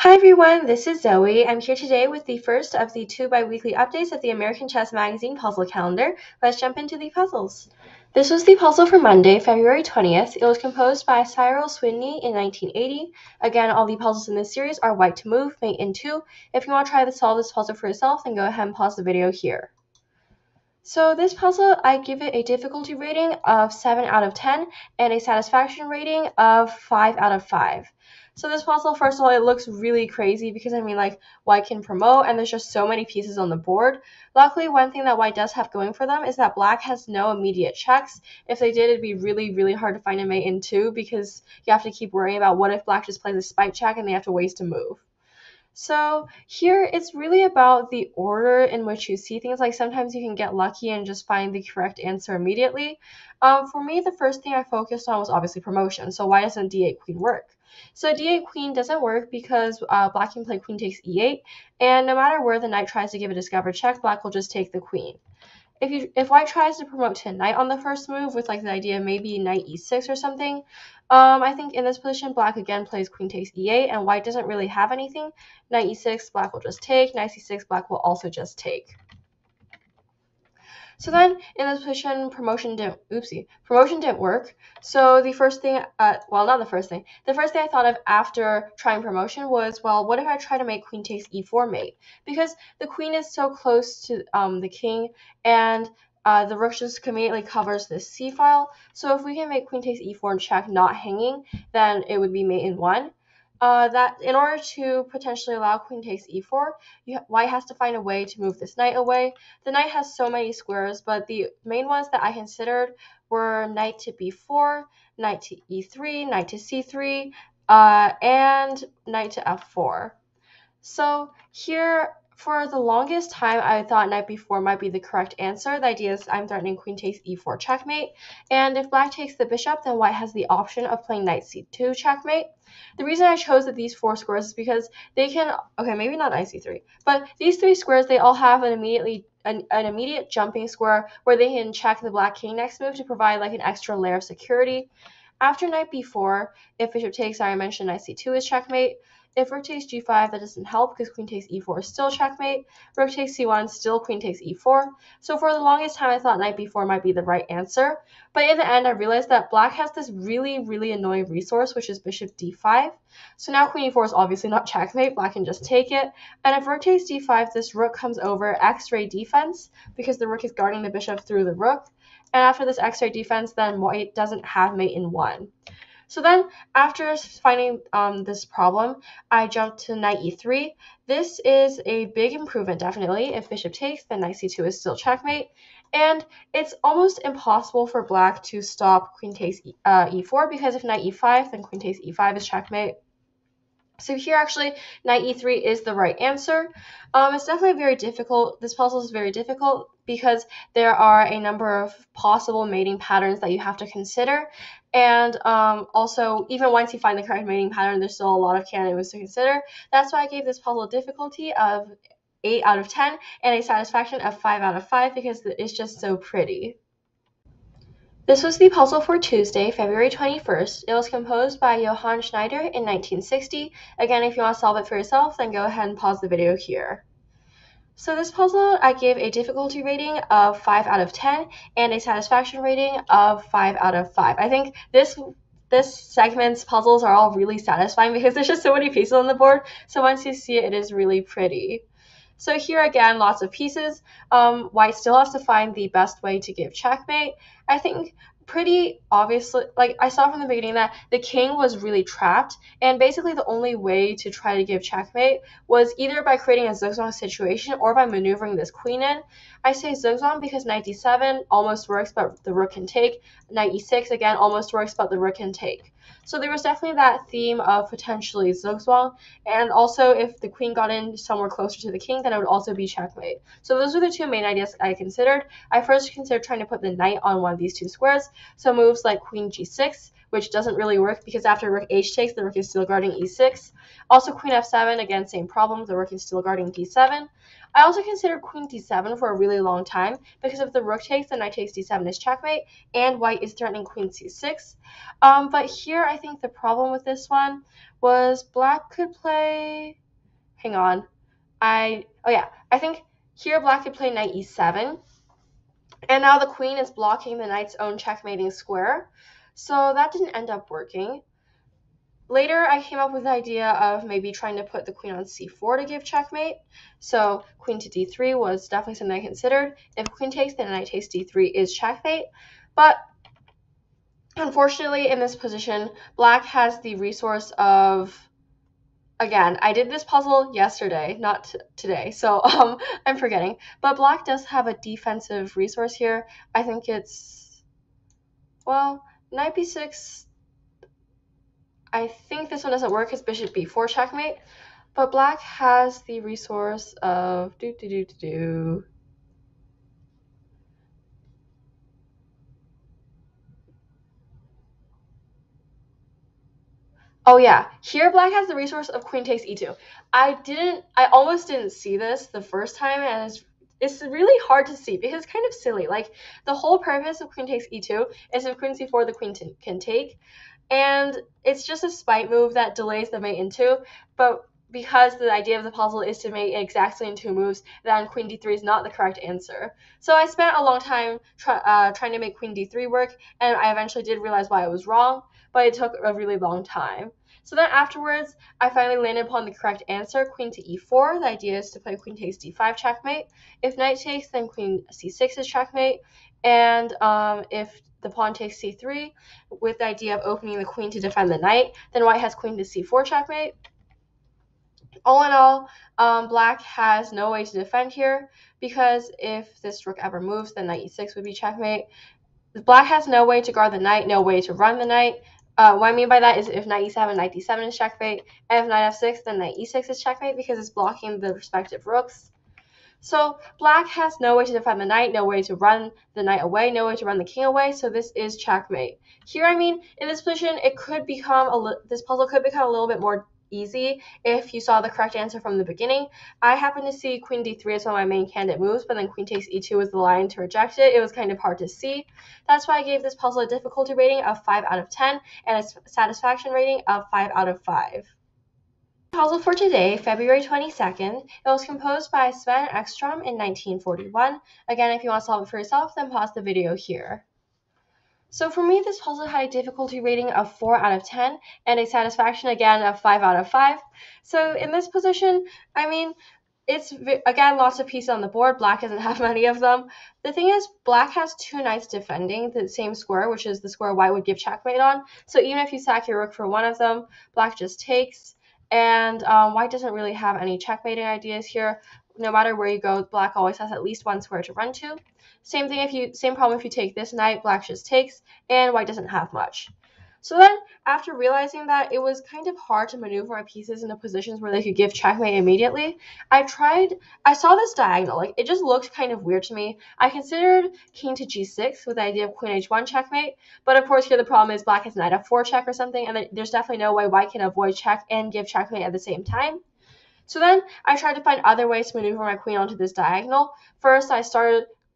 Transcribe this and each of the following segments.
Hi everyone, this is Zoe. I'm here today with the first of the two bi-weekly updates of the American Chess Magazine puzzle calendar. Let's jump into the puzzles. This was the puzzle for Monday, February 20th. It was composed by Cyril Swiney in 1980. Again, all the puzzles in this series are white to move, mate in 2. If you want to try to solve this puzzle for yourself, then go ahead and pause the video here. So this puzzle, I give it a difficulty rating of 7 out of 10 and a satisfaction rating of 5 out of 5. So this puzzle, first of all, it looks really crazy because, white can promote and there's just so many pieces on the board. Luckily, one thing that white does have going for them is that black has no immediate checks. If they did, it'd be really, really hard to find a mate in 2 because you have to keep worrying about what if black just plays a spike check and they have to waste to move. So here it's really about the order in which you see things. Like sometimes you can get lucky and just find the correct answer immediately. For me, the first thing I focused on was obviously promotion. So why doesn't d8 queen work? So d8 queen doesn't work because black can play queen takes e8, and no matter where the knight tries to give a discovered check, black will just take the queen. If white tries to promote to knight on the first move with like the idea maybe knight e6 or something, I think in this position black again plays queen takes e8 and white doesn't really have anything. Knight e6, black will just take. Knight c6, black will also just take. So then in this position, promotion didn't work. So the first thing, the first thing I thought of after trying promotion was, well, what if I try to make queen takes e4 mate? Because the queen is so close to the king, and the rook just conveniently covers this c file. So if we can make queen takes e4 and check not hanging, then it would be mate in 1. That in order to potentially allow queen takes e4, white has to find a way to move this knight away. The knight has so many squares, but the main ones that I considered were knight to b4, knight to e3, knight to c3, and knight to f4. So here, for the longest time, I thought knight b4 might be the correct answer. The idea is I'm threatening queen takes e4 checkmate, and if black takes the bishop, then white has the option of playing knight c2 checkmate. The reason I chose these 4 squares is because they can, okay, maybe not knight c3, but these 3 squares, they all have an immediate jumping square where they can check the black king next move to provide like an extra layer of security. After knight b4, if bishop takes, I mentioned knight c2 is checkmate. If rook takes g5, that doesn't help because queen takes e4 is still checkmate. Rook takes c1, still queen takes e4. So for the longest time, I thought knight b4 might be the right answer. But in the end, I realized that black has this really, really annoying resource, which is bishop d5. So now queen e4 is obviously not checkmate. Black can just take it. And if rook takes d5, this rook comes over x-ray defense because the rook is guarding the bishop through the rook. And after this x-ray defense, then white doesn't have mate in 1. So then, after finding this problem, I jumped to knight e3. This is a big improvement, definitely. If bishop takes, then knight c2 is still checkmate. And it's almost impossible for black to stop queen takes e4, because if knight e5, then queen takes e5 is checkmate. So here, actually, knight e3 is the right answer. It's definitely very difficult. This puzzle is very difficult because there are a number of possible mating patterns that you have to consider. And also, even once you find the correct mating pattern, there's still a lot of candidate moves to consider. That's why I gave this puzzle a difficulty of 8 out of 10 and a satisfaction of 5 out of 5 because it's just so pretty. This was the puzzle for Tuesday, February 21st. It was composed by Johann Schneider in 1960. Again, if you want to solve it for yourself, then go ahead and pause the video here. So this puzzle, I gave a difficulty rating of 5 out of 10 and a satisfaction rating of 5 out of 5. I think this segment's puzzles are all really satisfying because there's just so many pieces on the board. So once you see it, it is really pretty. So here again, lots of pieces. White still has to find the best way to give checkmate. I think pretty obviously, like I saw from the beginning that the king was really trapped, and basically the only way to try to give checkmate was either by creating a zugzwang situation or by maneuvering this queen in. I say zugzwang because knight d7 almost works, but the rook can take. Knight e6 again almost works, but the rook can take. So there was definitely that theme of potentially zugzwang, and also if the queen got in somewhere closer to the king, then it would also be checkmate. So those were the two main ideas I considered. I first considered trying to put the knight on one of these 2 squares, so moves like queen g6, which doesn't really work because after rook h takes, the rook is still guarding e6. Also queen f7, again, same problem, the rook is still guarding d7. I also considered queen d7 for a really long time, because if the rook takes, then knight takes d7 is checkmate, and white is threatening queen c6. But here I think the problem with this one was black could play, hang on, I think here black could play knight e7, and now the queen is blocking the knight's own checkmating square, so that didn't end up working. Later, I came up with the idea of maybe trying to put the queen on c4 to give checkmate. So queen to d3 was definitely something I considered. If queen takes, then knight takes d3 is checkmate. But unfortunately, in this position, black has the resource of, again, I did this puzzle yesterday, not today, so I'm forgetting. But black does have a defensive resource here. I think it's, well, knight b6. I think this one doesn't work because bishop b4 checkmate, but black has the resource of Oh yeah, here black has the resource of queen takes e2. I almost didn't see this the first time, and it's really hard to see because it's kind of silly. Like, the whole purpose of queen takes e2 is if queen c4 the queen can take, and it's just a spite move that delays the mate in 2, but because the idea of the puzzle is to mate exactly in 2 moves, then queen d3 is not the correct answer. So I spent a long time trying to make queen d3 work, and I eventually did realize why I was wrong, but it took a really long time. So then afterwards, I finally landed upon the correct answer, queen to e4. The idea is to play queen takes d5 checkmate. If knight takes, then queen c6 is checkmate, and if the pawn takes c3, with the idea of opening the queen to defend the knight, then white has queen to c4 checkmate. All in all, black has no way to defend here, because if this rook ever moves, then knight e6 would be checkmate. Black has no way to guard the knight, no way to run the knight. What I mean by that is if knight e7, knight d7 is checkmate, and if knight f6, then knight e6 is checkmate because it's blocking the respective rooks. So black has no way to defend the knight, no way to run the knight away, no way to run the king away, so this is checkmate. Here, I mean, in this position, it could become this puzzle could become a little bit more easy if you saw the correct answer from the beginning. I happen to see queen d3 as one of my main candidate moves, but then queen takes e2 was the line to reject it. It was kind of hard to see. That's why I gave this puzzle a difficulty rating of 5 out of 10 and a satisfaction rating of 5 out of 5. Puzzle for today, February 22nd. It was composed by Sven Ekstrom in 1941. Again, if you want to solve it for yourself, then pause the video here. So for me, this puzzle had a difficulty rating of 4 out of 10 and a satisfaction, again, of 5 out of 5. So in this position, I mean, it's, again, lots of pieces on the board. Black doesn't have many of them. The thing is, black has 2 knights defending the same square, which is the square white would give checkmate on. So even if you sack your rook for one of them, black just takes. And white doesn't really have any checkmating ideas here. No matter where you go, black always has at least one square to run to. Same problem if you take this knight, black just takes, and white doesn't have much. So then, after realizing that it was kind of hard to maneuver my pieces into positions where they could give checkmate immediately, I saw this diagonal. Like, it just looked kind of weird to me. I considered king to g6 with the idea of queen h1 checkmate, but of course here the problem is black has knight f4 check or something, and there's definitely no way white can avoid check and give checkmate at the same time. So then I tried to find other ways to maneuver my queen onto this diagonal. First, I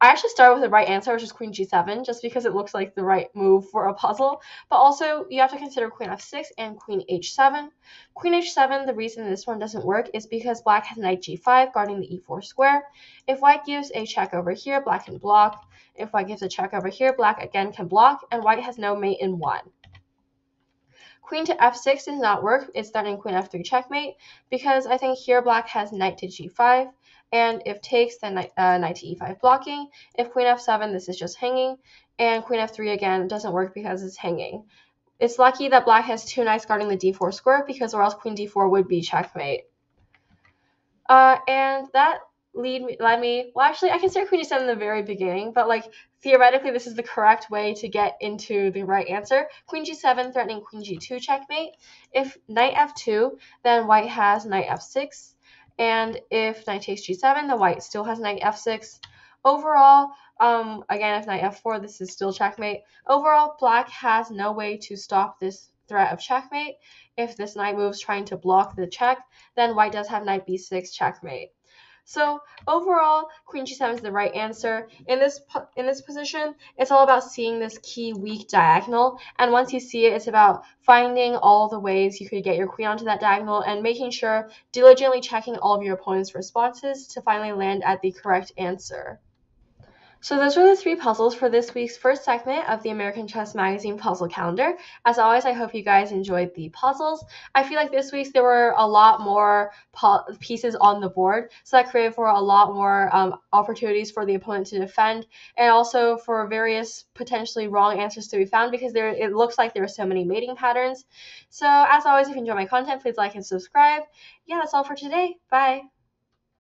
actually started with the right answer, which is queen g7, just because it looks like the right move for a puzzle. But also, you have to consider queen f6 and queen h7. Queen h7, the reason this one doesn't work is because black has knight g5 guarding the e4 square. If white gives a check over here, black can block. If white gives a check over here, black again can block, and white has no mate in 1. Queen to f6 does not work. It's threatening queen f3 checkmate, because I think here black has knight to g5, and if takes, then knight to e5 blocking. If queen f7, this is just hanging, and queen f3 again doesn't work because it's hanging. It's lucky that black has 2 knights guarding the d4 square, because or else queen d4 would be checkmate. And that led me, well, actually, I consider queen d7 in the very beginning, but like theoretically this is the correct way to get into the right answer. Queen g7 threatening queen g2 checkmate. If knight f2, then white has knight f6, and if knight takes g7, then white still has knight f6. Overall, again, if knight f4, this is still checkmate. Overall, black has no way to stop this threat of checkmate. If this knight moves trying to block the check, then white does have knight b6 checkmate. So overall, queen g7 is the right answer. In this position, it's all about seeing this key weak diagonal, and once you see it, it's about finding all the ways you could get your queen onto that diagonal and making sure, diligently checking all of your opponent's responses to finally land at the correct answer. So those were the 3 puzzles for this week's first segment of the American Chess Magazine puzzle calendar. As always, I hope you guys enjoyed the puzzles. I feel like this week's there were a lot more pieces on the board, so that created for a lot more opportunities for the opponent to defend, and also for various potentially wrong answers to be found, because it looks like there are so many mating patterns. So as always, if you enjoy my content, please like and subscribe. Yeah, that's all for today. Bye!